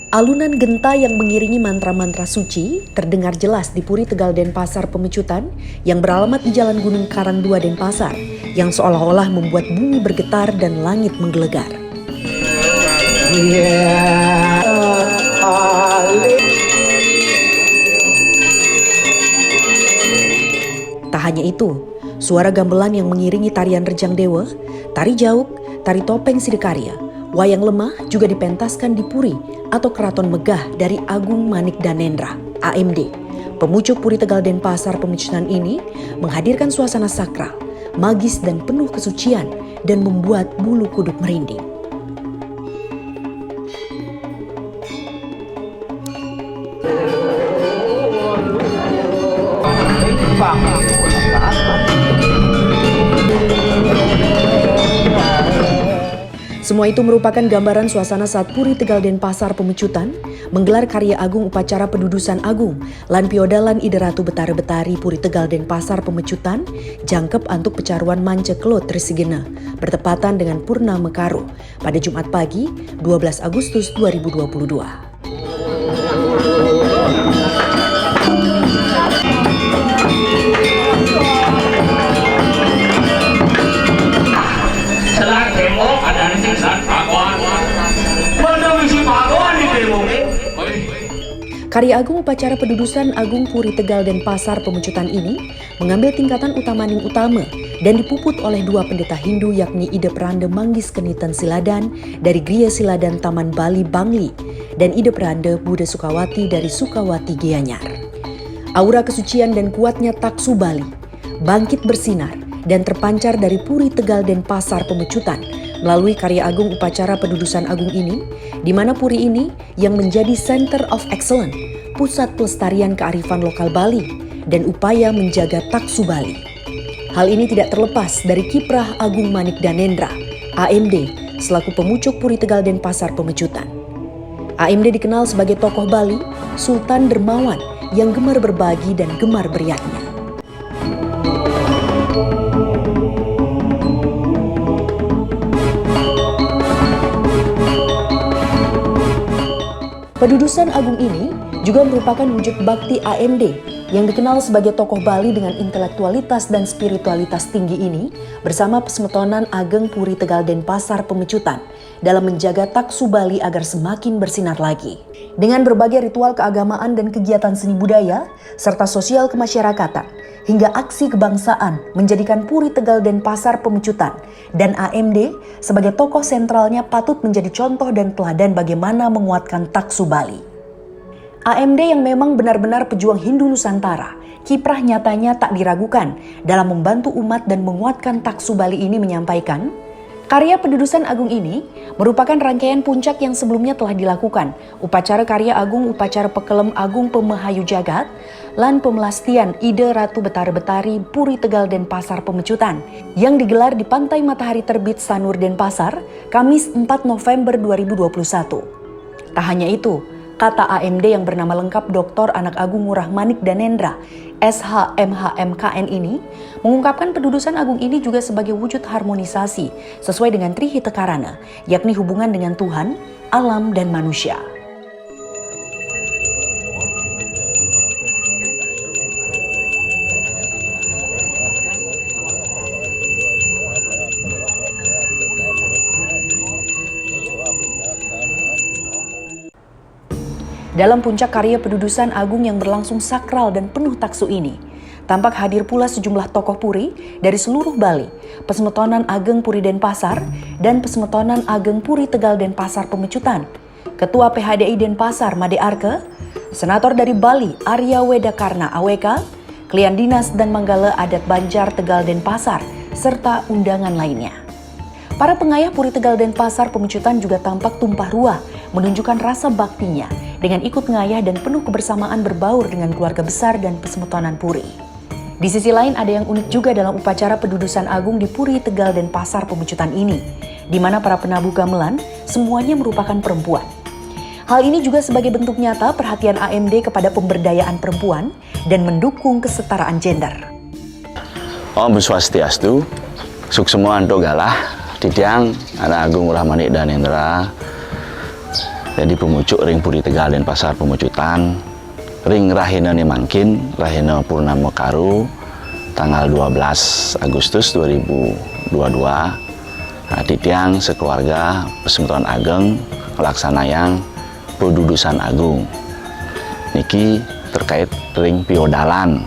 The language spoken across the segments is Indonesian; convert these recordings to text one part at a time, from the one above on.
Alunan genta yang mengiringi mantra-mantra suci terdengar jelas di Puri Tegal Denpasar Pemecutan yang beralamat di Jalan Gunung Karang 2 Denpasar yang seolah-olah membuat bumi bergetar dan langit menggelegar. Tak hanya itu, suara gamelan yang mengiringi tarian Rejang Dewa, tari jauk, tari topeng Sidikarya, wayang lemah juga dipentaskan di Puri atau Keraton Megah dari Agung Manik Danendra, AMD. Pemucuk Puri Tegal Denpasar Pemecutan ini menghadirkan suasana sakral, magis dan penuh kesucian dan membuat bulu kuduk merinding. Semua itu merupakan gambaran suasana saat Puri Tegal Denpasar Pemecutan menggelar karya agung upacara pendudusan agung lan piodalan Ide Ratu Betara Betari Puri Tegal Denpasar Pemecutan jangkep antuk pecaruan Mance Kelot Trisigena bertepatan dengan Purnama Karo pada Jumat pagi 12 Agustus 2022. Karya agung upacara pendudusan Agung Puri Tegal Denpasar Pemecutan ini mengambil tingkatan utamaning utama dan dipuput oleh dua pendeta Hindu yakni Ide Pranda Manggis Kenitan Siladan dari Griya Siladan Taman Bali Bangli dan Ide Pranda Buddha Sukawati dari Sukawati Gianyar. Aura kesucian dan kuatnya taksu Bali bangkit bersinar dan terpancar dari Puri Tegal Denpasar Pemecutan melalui karya agung upacara pendudusan agung ini, di mana Puri ini yang menjadi Center of Excellence, pusat pelestarian kearifan lokal Bali dan upaya menjaga taksu Bali. Hal ini tidak terlepas dari kiprah Agung Manik Danendra, AMD, selaku pemucuk Puri Tegal Denpasar Pemecutan. AMD dikenal sebagai tokoh Bali, Sultan Dermawan yang gemar berbagi dan gemar beriaknya. Pendudusan agung ini juga merupakan wujud bakti AMD yang dikenal sebagai tokoh Bali dengan intelektualitas dan spiritualitas tinggi ini bersama Pesmetonan Ageng Puri Tegal Denpasar Pemecutan dalam menjaga taksu Bali agar semakin bersinar lagi. Dengan berbagai ritual keagamaan dan kegiatan seni budaya serta sosial kemasyarakatan hingga aksi kebangsaan menjadikan Puri Tegal Denpasar Pemecutan dan AMD sebagai tokoh sentralnya patut menjadi contoh dan teladan bagaimana menguatkan taksu Bali. AMD yang memang benar-benar pejuang Hindu Nusantara, kiprah nyatanya tak diragukan dalam membantu umat dan menguatkan taksu Bali ini menyampaikan, karya pendudusan agung ini merupakan rangkaian puncak yang sebelumnya telah dilakukan, upacara karya agung upacara pekelem agung Pemahayu Jagat, lan pemelastian Ide Ratu Betara Betari Puri Tegal Denpasar Pemecutan yang digelar di Pantai Matahari Terbit Sanur Denpasar, Kamis 4 November 2021. Tak hanya itu, kata AMD yang bernama lengkap Dr. Anak Agung Ngurah Manik Danendra, SHMHMKN ini mengungkapkan pendudusan agung ini juga sebagai wujud harmonisasi sesuai dengan Trihita Karana, yakni hubungan dengan Tuhan, alam, dan manusia. Dalam puncak karya pendudusan agung yang berlangsung sakral dan penuh taksu ini, tampak hadir pula sejumlah tokoh Puri dari seluruh Bali, Pesmetonan Ageng Puri Denpasar dan Pesmetonan Ageng Puri Tegal Denpasar Pemecutan, Ketua PHDI Denpasar Made Arke, Senator dari Bali Arya Wedakarna AWK, Klien Dinas dan Manggala Adat Banjar Tegal Denpasar, serta undangan lainnya. Para pengayah Puri Tegal Denpasar Pemecutan juga tampak tumpah ruah menunjukkan rasa baktinya dengan ikut ngayah dan penuh kebersamaan berbaur dengan keluarga besar dan Pesmetonan Puri. Di sisi lain ada yang unik juga dalam upacara pendudusan agung di Puri Tegal Denpasar Pemecutan ini, di mana para penabuh gamelan semuanya merupakan perempuan. Hal ini juga sebagai bentuk nyata perhatian AMD kepada pemberdayaan perempuan dan mendukung kesetaraan gender. Om Swastiastu, Suksemo Anto Galah, Didiang Anak Agung Ngurah Manik Danendra, Jadi pemucuk ring Puri Tegal Denpasar Pemecutan, ring Rahina Nemangkin, Rahina Purnama Karu, tanggal 12 Agustus 2022. Titiang sekeluarga Persatuan Ageng Laksanayang Pedudusan Agung. Niki terkait ring Piodalan,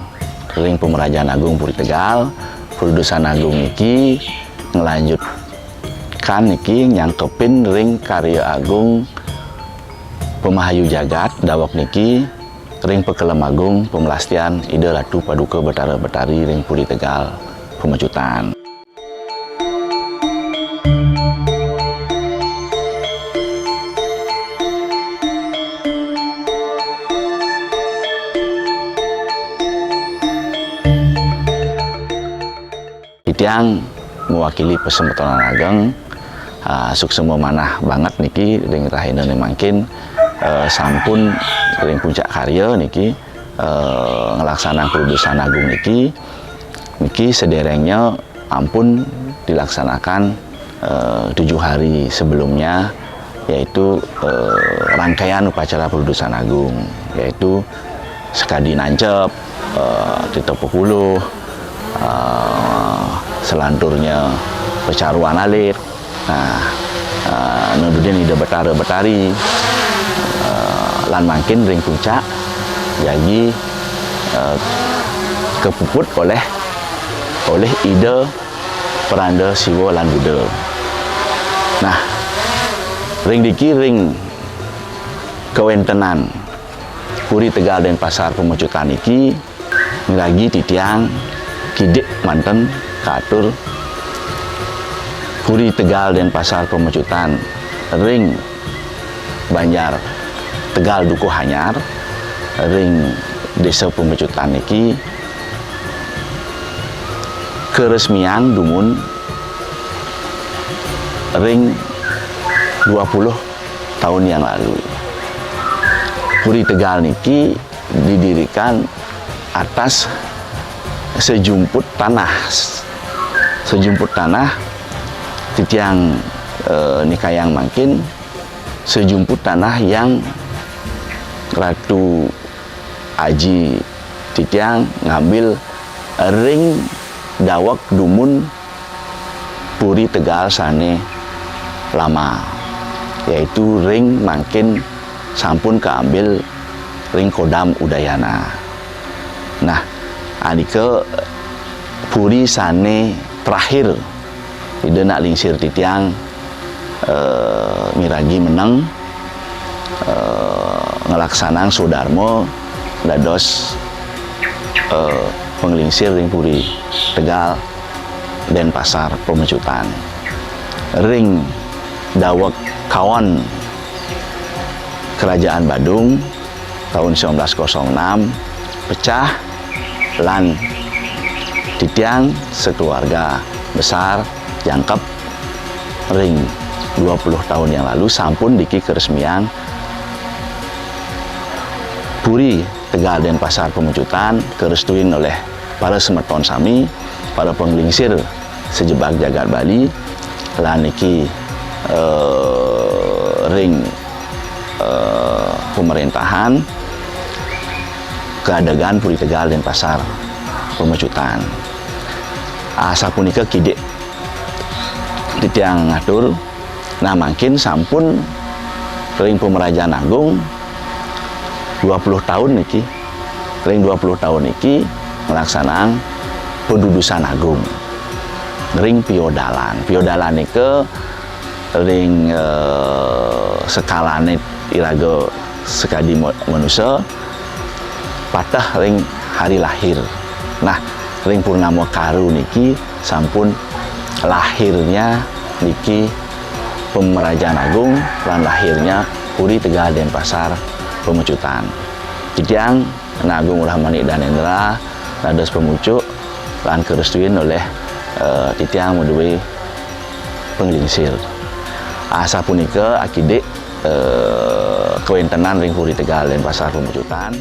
ring Pemerajaan Agung Puri Tegal, Pedudusan Agung niki ngelanjutkan niki nyangkepin ring Karya Agung Pemahayu Jagat dawak niki ring Pekelem Agung Pemelastian Ida Ratu Paduka Betara Betari ring Puri Tegal Pemecutan. Titiang mewakili Persatuan Ageng suksema manah banget niki ring Rahina Nemangkin sampun ring Puncak Karya niki ngelaksanaan Pedudusan Agung niki sederengnya ampun dilaksanakan 7 hari sebelumnya, yaitu rangkaian upacara Pedudusan Agung, yaitu sekadi nancep, titopokuluh, selanturnya pecaruan alit, nududin ida betara betari, lan mangkin ring puncak jadi kepuput oleh ide peranda siwa lan buddha. Nah, ring diki ring kewentenan Puri Tegal Denpasar Pemecutan iki ngragi titiang kidik manten katur Puri Tegal Denpasar Pemecutan ring Banjar Tegal Dukuh Hanyar ring Desa Pemecutan niki keresmian dumun ring 20 tahun yang lalu. Puri Tegal niki didirikan atas sejumput tanah titiang nikayang mangkin sejumput tanah yang Ratu Aji titiang ngambil ring dawak dumun Puri Tegal sane lama, yaitu ring mangkin sampun keambil ring Kodam Udayana. Nah, adike Puri sane terakhir tidak nak lingsir titiang miragi menang ngelaksanaan Sudarmo dados penglingsir ring Puri Tegal Denpasar Pemecutan. Ring dawak kawan Kerajaan Badung tahun 1906 pecah lan titiang sekeluarga besar jangkep ring 20 tahun yang lalu sampun diki keresmian Puri Tegal Denpasar Pemecutan kerestuin oleh para semeton sami, para penglingsir sejebak jagat Bali lan niki ring pemerintahan keadagan Puri Tegal Denpasar Pemecutan. Sapunika kidik titiang ngatur. Nah, makin sampun ring Pemerajaan Agung 20 tahun niki, ring 20 tahun niki melaksanaan Pedudusan Agung ring Piodalan. Piodalan nike ring skalane iraga sekadi manusia patah ring hari lahir. Nah, ring Purnama Karu niki sampun lahirnya niki Pemerajaan Agung lan lahirnya Puri Tegal Denpasar Pemecutan. Titiang Agung Rahmani Danendra dados pemucuk lan kerestuin oleh titiang meduwe penglingsir. Sapunika akidik kewentenan ring Puri Tegal Denpasar Pemecutan.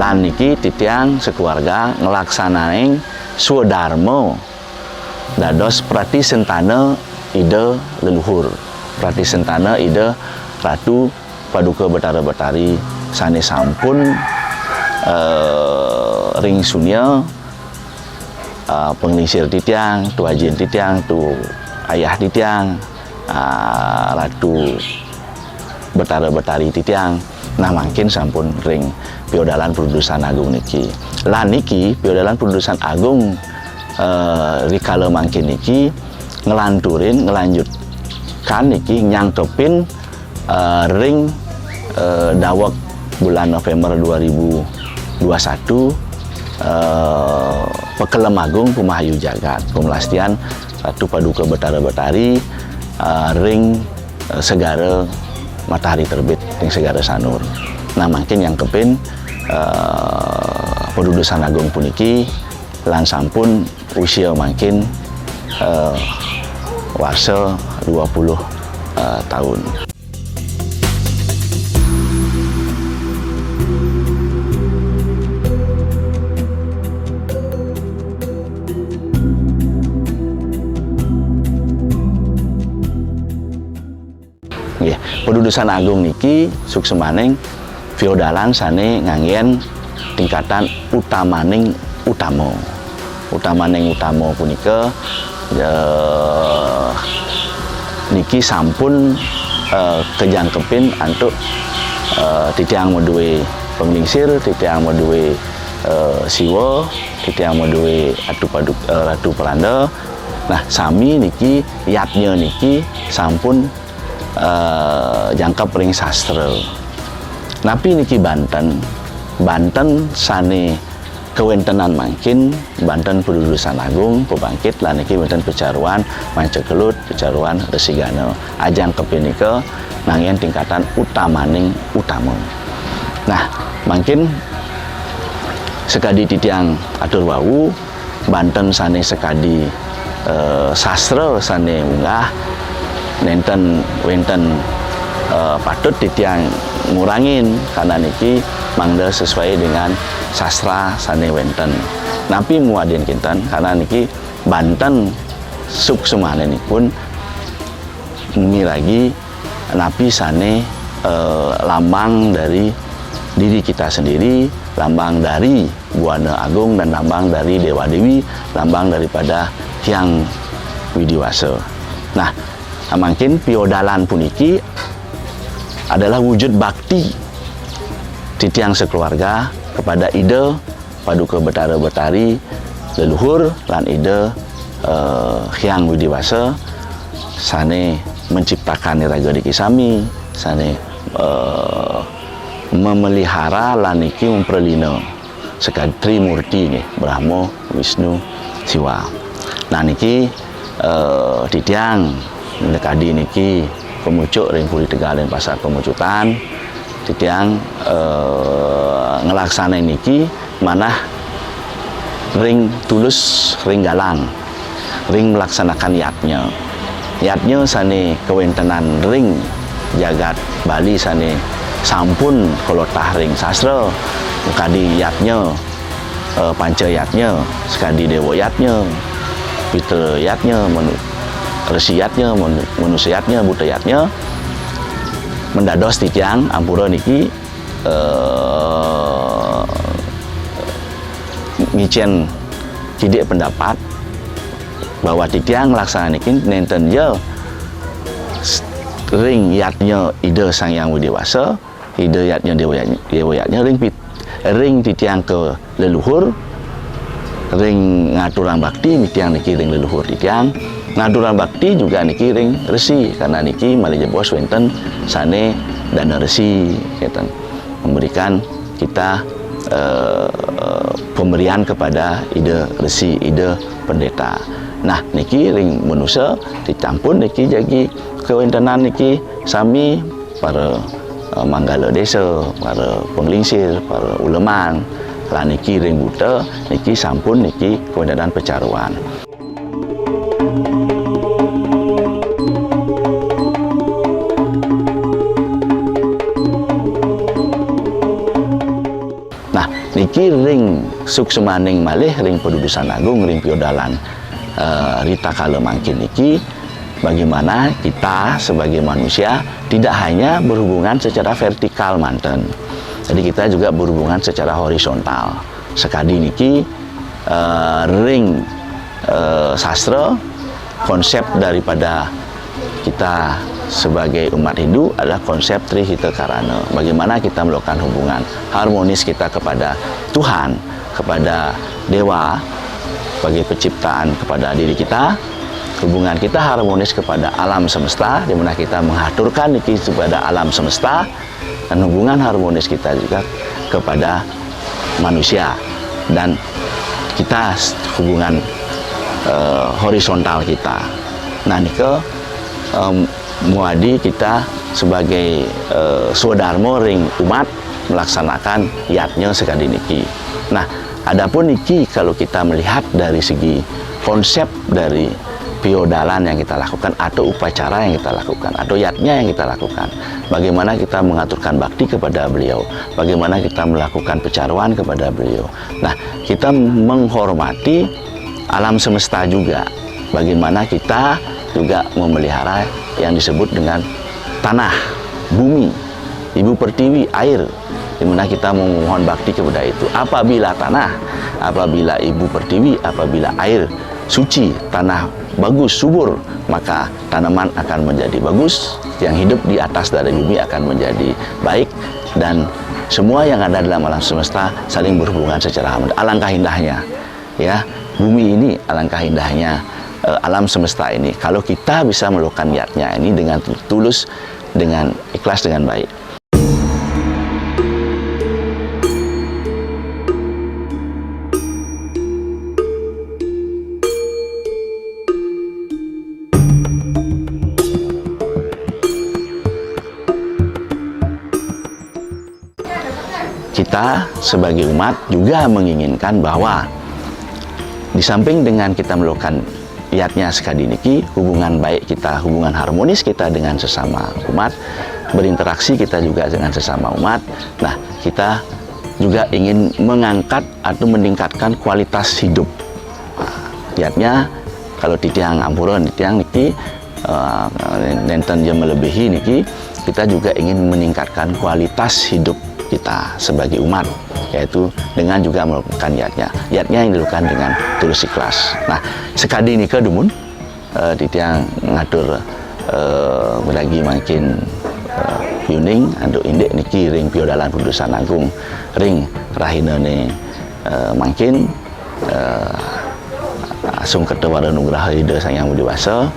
lan niki titiang sekeluarga ngelaksanain swadharma dados pratisentana ide leluhur, pratisentana ide Ratu Paduka Betara Betari sane sampun ring sunya penglingsir titiang, tu ajin titiang, tu ayah titiang, Ratu Betara Betari titiang. Nah makin sampun ring Piodalan Perudusan Agung niki. Lan niki Piodalan Perudusan Agung rikala mangkin niki ngelanjutkan niki nyangkepin ring dawek bulan November 2021 Pekelem Agung Pemahayu Jagat Pemelastian Ratu Paduka Betara Betari ring segara matahari terbit ring segara Sanur. Nah makin yang kepin Perudusan Agung puniki lan sampun usia makin warsa 20 tahun. Nggih, Perudusan Agung niki suksemaning feodalan sane nganggen tingkatan utamaning utama punika niki sampun kejangkepin antuk titiang moduwe penglingsir, titiang moduwe siwa, titiang moduwe Ratu Pelanda. Nah sami niki yatnya niki sampun jangkep ring sastra. Napi niki Banten sane kewentenan mangkin Banten Perudusan Agung pebangkit lan niki wonten pecaruan Mancekelut, pecaruan Resigana. Ajang kepinika nanging tingkatan utamaning utama. Nah, mangkin sekadi titiang atur wau Banten sane sekadi sastra sane unggah wenten patut titiang ngurangin karena niki mangda sesuai dengan sastra sane wenten. Napi muadin kinten karena niki Banten suksemane pun miragi napi sane lambang dari diri kita sendiri, lambang dari Buana Agung dan lambang dari Dewa Dewi, lambang daripada Hyang Widiwasa. Nah, mungkin piodalan puniki adalah wujud bakti titiang sekeluarga kepada ide Paduka Betara Betari leluhur lan ide Hyang Widiwasa sane menciptakan niraga diki sami, sane memelihara lan niki memperlina sekali Trimurti nih, Brahma, Wisnu, Siwa. Nah niki titiang mendekadi niki pemucuk ring Puri Tegal dan Pasar Pemucutan titiang ngelaksanain niki manah ring tulus ring galang ring melaksanakan yatnya sane kewentenan ring jagat Bali sane sampun kolotah ring sastra kadi yatnya panca yatnya sekadi dewa yatnya pitra yatnya resi yatnya manusia yatnya buta yatnya mendados titiang ampura niki ngicen kidik pendapat bahwa titiang laksana niki nenten je ring yatnya ide Sang Hyang Widiwasa, ide yatnya dewa yatnya ring titiang ke leluhur, ring ngaturan bakti titiang niki ring leluhur titiang, ngaturan bakti juga niki ring resi karena niki malih bos wenten sane dana resi keten memberikan kita pemberian kepada ide resi, ide pendeta. Nah niki ring manusia dicampur niki jadi kewentenan niki sami para manggala desa, para penglingsir, para uleman lan niki ring buta niki sampun niki kewentenan pecaruan. Nah suksemaning malih ring pedudusan agung ring piodalan Rita kala mangkin niki, bagaimana kita sebagai manusia tidak hanya berhubungan secara vertikal manten, jadi kita juga berhubungan secara horizontal. Sekadi niki ring sastra, konsep daripada kita sebagai umat Hindu adalah konsep Trihita Karana. Bagaimana kita melakukan hubungan harmonis kita kepada Tuhan, kepada Dewa, sebagai penciptaan kepada diri kita, hubungan kita harmonis kepada alam semesta, di mana kita mengaturkan niki kepada alam semesta, dan hubungan harmonis kita juga kepada manusia, dan kita hubungan horizontal kita. Nah, nike muadi kita sebagai swadharma ring umat melaksanakan yatnya sekali niki. Nah, adapun niki kalau kita melihat dari segi konsep dari piodalan yang kita lakukan atau upacara yang kita lakukan atau yatnya yang kita lakukan, bagaimana kita mengaturkan bakti kepada beliau, bagaimana kita melakukan pecaruan kepada beliau. Nah, kita menghormati alam semesta juga, bagaimana kita juga memelihara yang disebut dengan tanah, bumi, ibu pertiwi, air, di mana kita memohon bakti kepada itu. Apabila tanah, apabila ibu pertiwi, apabila air suci, tanah bagus, subur, maka tanaman akan menjadi bagus, yang hidup di atas dari bumi akan menjadi baik, dan semua yang ada dalam alam semesta saling berhubungan secara harmonis. Alangkah indahnya, ya, bumi ini alangkah indahnya. Alam semesta ini, kalau kita bisa melakukan niatnya ini dengan tulus, dengan ikhlas, dengan baik. Kita sebagai umat juga menginginkan bahwa di samping dengan kita melakukan yatnya sekali niki, hubungan baik kita, hubungan harmonis kita dengan sesama umat, berinteraksi kita juga dengan sesama umat. Nah, kita juga ingin mengangkat atau meningkatkan kualitas hidup. Yatnya kalau titiang ampuran, titiang niki nenten jam melebihi niki, kita juga ingin meningkatkan kualitas hidup kita sebagai umat, yaitu dengan juga melakukan yatnya yang dilakukan dengan tulus ikhlas. Nah, sekadi nika dumun titiang ngatur lagi makin yuning anduk indek niki ring piodalan pudusan agung ring rahinane makin asung ketewara nugraha ida Sang Yang Widi Wasa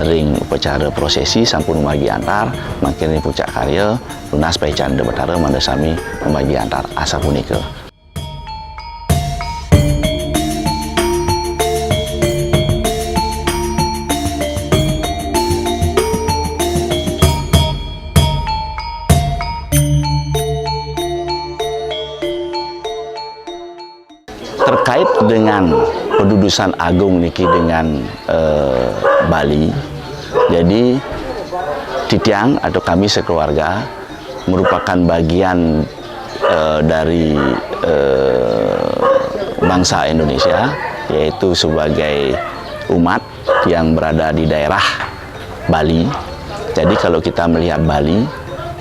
ring upacara prosesi sampun membagi antar makin ring puncak karya lunas pai canda betara mandasami membagi antar asa punika. Terkait dengan pedudusan agung niki dengan Bali, jadi titiang atau kami sekeluarga merupakan bagian dari bangsa Indonesia, yaitu sebagai umat yang berada di daerah Bali. Jadi kalau kita melihat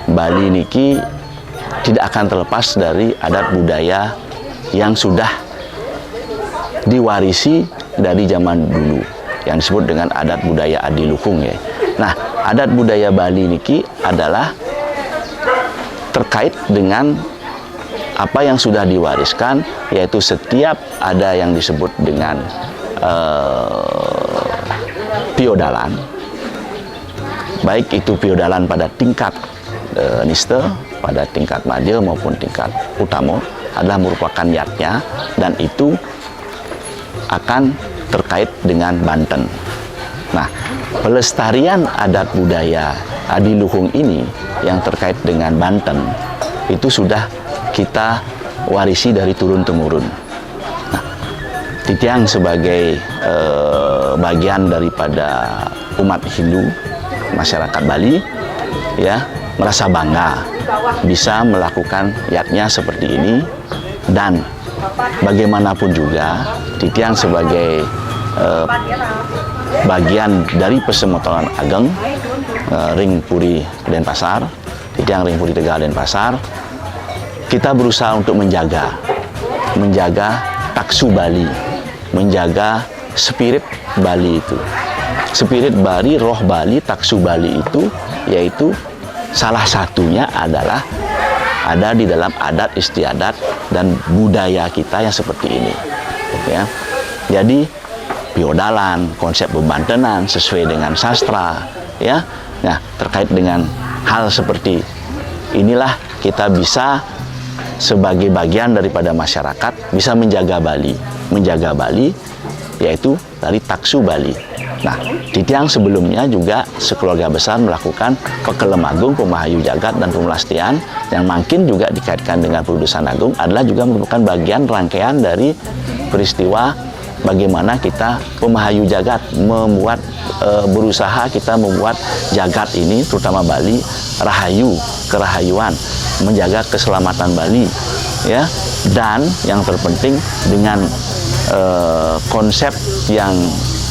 Bali niki tidak akan terlepas dari adat budaya yang sudah diwarisi dari zaman dulu yang disebut dengan adat budaya adiluhung, ya. Nah, adat budaya Bali niki adalah terkait dengan apa yang sudah diwariskan, yaitu setiap ada yang disebut dengan piodalan, baik itu piodalan pada tingkat nista, pada tingkat madya maupun tingkat utama, adalah merupakan yatnya, dan itu akan terkait dengan Banten. Nah, pelestarian adat budaya adiluhung ini yang terkait dengan Banten itu sudah kita warisi dari turun-temurun. Nah, titiang sebagai bagian daripada umat Hindu, masyarakat Bali, ya, merasa bangga bisa melakukan yatnya seperti ini, dan bagaimanapun juga titiang sebagai bagian dari Pesemotonan Ageng Ring Puri Denpasar, titiang Ring Puri Tegal Denpasar, kita berusaha untuk menjaga taksu Bali, menjaga spirit Bali itu. Spirit Bali, roh Bali, taksu Bali itu, yaitu salah satunya adalah ada di dalam adat istiadat dan budaya kita yang seperti ini. Ya. Jadi piodalan, konsep bebantenan sesuai dengan sastra, ya. Nah, terkait dengan hal seperti inilah kita bisa sebagai bagian daripada masyarakat bisa menjaga Bali yaitu dari taksu Bali. Nah, titiang sebelumnya juga sekeluarga besar melakukan Pekelem Agung, Pemahayu Jagat dan Pemelastian yang makin juga dikaitkan dengan Perudusan Agung adalah juga merupakan bagian rangkaian dari peristiwa bagaimana kita Pemahayu Jagat membuat berusaha kita membuat jagat ini terutama Bali rahayu, kerahayuan, menjaga keselamatan Bali, ya. Dan yang terpenting dengan konsep yang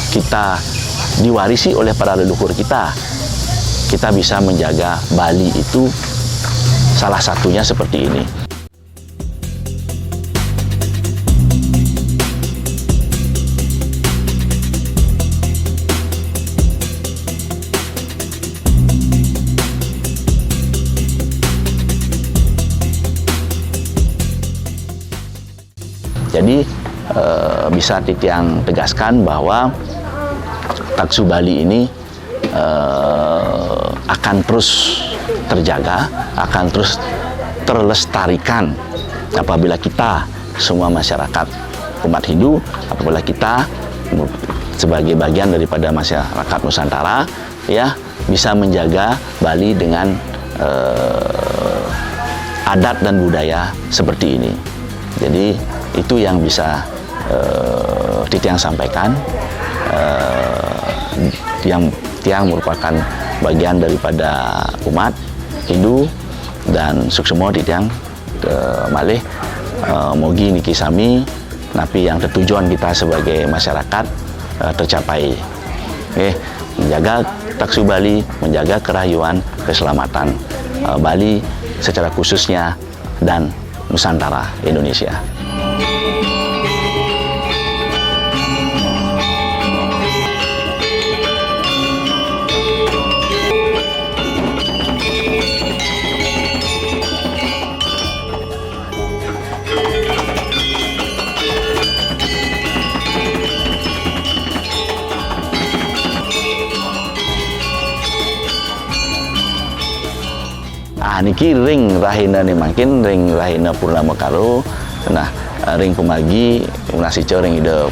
kita diwarisi oleh para leluhur kita bisa menjaga Bali itu salah satunya seperti ini. Jadi bisa titiang tegaskan bahwa taksu Bali ini akan terus terjaga, akan terus terlestarikan apabila kita semua masyarakat umat Hindu, apabila kita sebagai bagian daripada masyarakat Nusantara, ya, bisa menjaga Bali dengan adat dan budaya seperti ini. Jadi itu yang bisa titiang sampaikan, yang merupakan bagian daripada umat Hindu dan suksemo titiang malih mogi niki sami napi yang tertujuan kita sebagai masyarakat tercapai. Menjaga taksu Bali, menjaga kerahayuan, keselamatan Bali secara khususnya dan Nusantara Indonesia. Niki ring rahina ni makin ring rahina Purnama Karo. Nah, ring pemagi nasico ring ide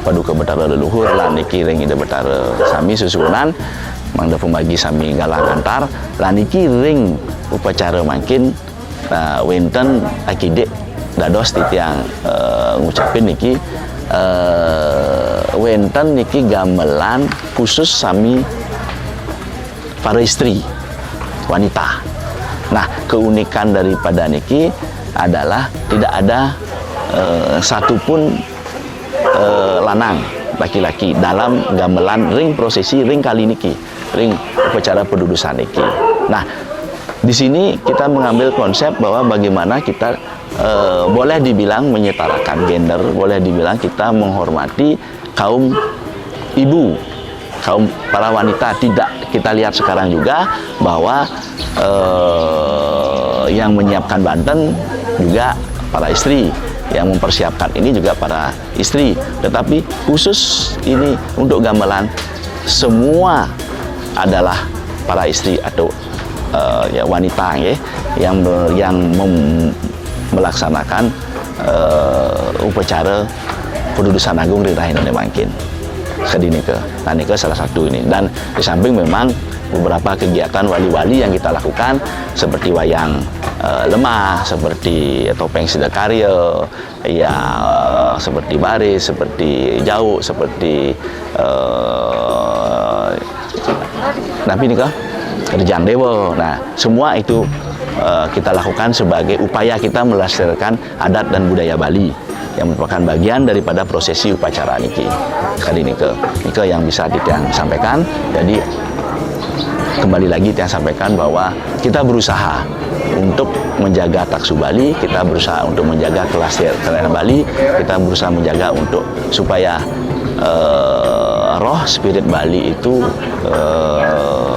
paduka betara leluhur lan niki ring ide betara sami susunan mangda pemagi sami galang antar lan niki ring upacara makin wenten akidek dados titiang ngucapin niki wenten niki gamelan khusus sami para istri wanita. Nah, keunikan daripada niki adalah tidak ada satupun lanang laki-laki dalam gamelan ring prosesi ring kali niki, ring upacara pendudusan niki. Nah, di sini kita mengambil konsep bahwa bagaimana kita boleh dibilang menyetarakan gender, boleh dibilang kita menghormati kaum ibu, kaum para wanita. Tidak, kita lihat sekarang juga bahwa yang menyiapkan Banten juga para istri, yang mempersiapkan ini juga para istri. Tetapi khusus ini untuk gamelan semua adalah para istri atau ya wanita ya, yang melaksanakan upacara pendudusan agung di Rahina Mangkin. Sedinike. Nah, ini salah satu ini. Dan di samping memang beberapa kegiatan wali-wali yang kita lakukan seperti wayang lemah, seperti topeng sidakarya, ya seperti baris, seperti jauh, seperti tapi ini Rejang Dewa. Nah, semua itu kita lakukan sebagai upaya kita melestarikan adat dan budaya Bali. yang merupakan bagian daripada prosesi upacara niki. Kali nike yang bisa Tiang sampaikan. Jadi kembali lagi Tiang sampaikan bahwa kita berusaha untuk menjaga taksu Bali, kita berusaha untuk menjaga kelestarian Bali, kita berusaha menjaga untuk supaya roh spirit Bali itu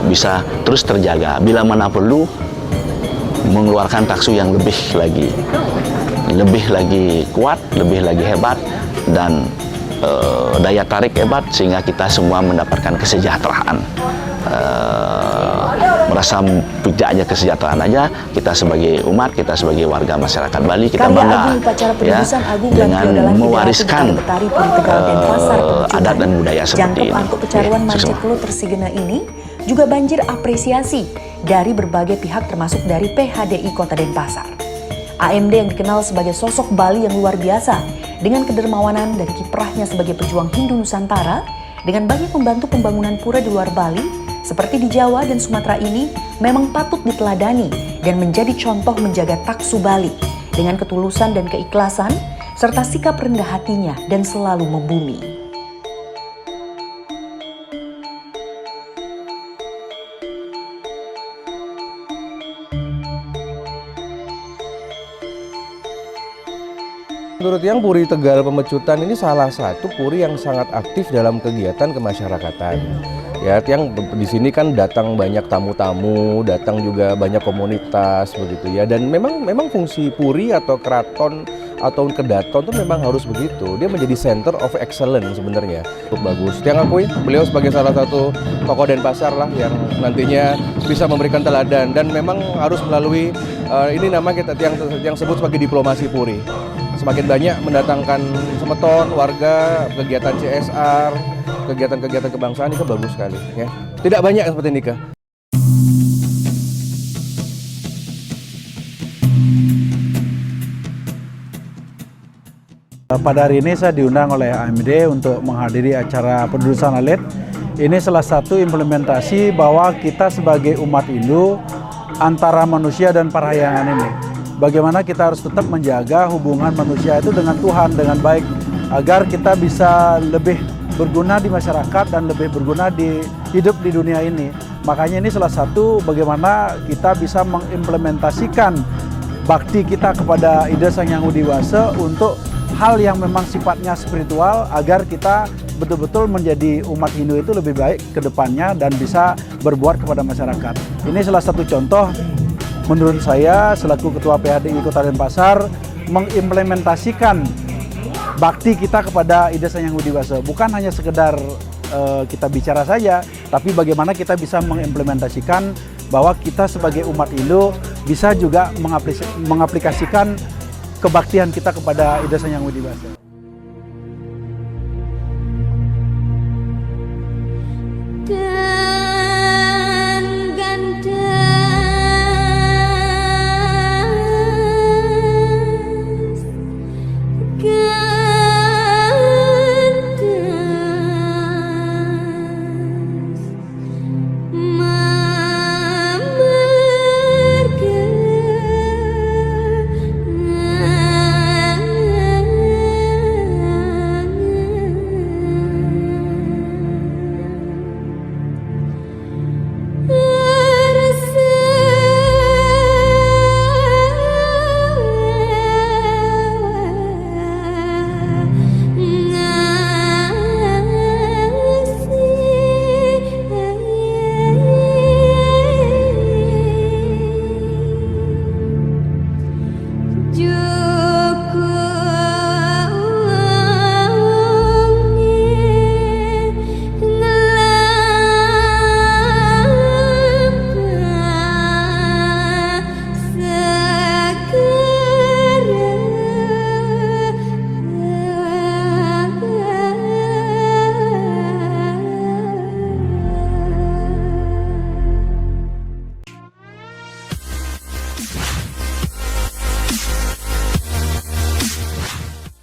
bisa terus terjaga. Bila mana perlu mengeluarkan taksu yang lebih lagi kuat, lebih lagi hebat, dan daya tarik hebat sehingga kita semua mendapatkan kesejahteraan. Merasa tidak hanya kesejahteraan aja, kita sebagai umat, kita sebagai warga masyarakat Bali, kita bangga dengan mewariskan adat dan budaya seperti ini. Jangkep Angkut Kecaruan Manceklo Tersigena ini juga banjir apresiasi dari berbagai pihak termasuk dari PHDI Kota Denpasar. AMD yang dikenal sebagai sosok Bali yang luar biasa dengan kedermawanan dan kiprahnya sebagai pejuang Hindu Nusantara dengan banyak membantu pembangunan pura di luar Bali seperti di Jawa dan Sumatera ini memang patut diteladani dan menjadi contoh menjaga taksu Bali dengan ketulusan dan keikhlasan serta sikap rendah hatinya dan selalu membumi. Menurut yang Puri Tegal Pemecutan ini salah satu puri yang sangat aktif dalam kegiatan kemasyarakatan. Ya, yang di sini kan datang banyak tamu-tamu, datang juga banyak komunitas begitu ya. Dan memang fungsi puri atau keraton atau kedaton itu memang harus begitu. Dia menjadi center of excellence sebenarnya. Cukup bagus. Yang akui beliau sebagai salah satu tokoh Denpasar lah yang nantinya bisa memberikan teladan dan memang harus melalui ini nama kita yang sebut sebagai diplomasi puri. Semakin banyak mendatangkan semeton, warga, kegiatan CSR, kegiatan-kegiatan kebangsaan itu bagus sekali. Ya. Tidak banyak seperti ini, Kak. Pada hari ini saya diundang oleh AMD untuk menghadiri acara pendudusan alit. Ini salah satu implementasi bahwa kita sebagai umat Hindu antara manusia dan parahyangan ini. Bagaimana kita harus tetap menjaga hubungan manusia itu dengan Tuhan dengan baik agar kita bisa lebih berguna di masyarakat dan lebih berguna di hidup di dunia ini. Makanya ini salah satu bagaimana kita bisa mengimplementasikan bakti kita kepada Ida Sang Hyang Widi Wasa untuk hal yang memang sifatnya spiritual agar kita betul-betul menjadi umat Hindu itu lebih baik ke depannya dan bisa berbuat kepada masyarakat. Ini salah satu contoh menurut saya selaku Ketua PHDI Kota Denpasar mengimplementasikan bakti kita kepada Ida Sang Hyang Widi Wasa. Bukan hanya sekedar kita bicara saja, tapi bagaimana kita bisa mengimplementasikan bahwa kita sebagai umat Hindu bisa juga mengaplikasikan kebaktian kita kepada Ida Sang Hyang Widi Wasa.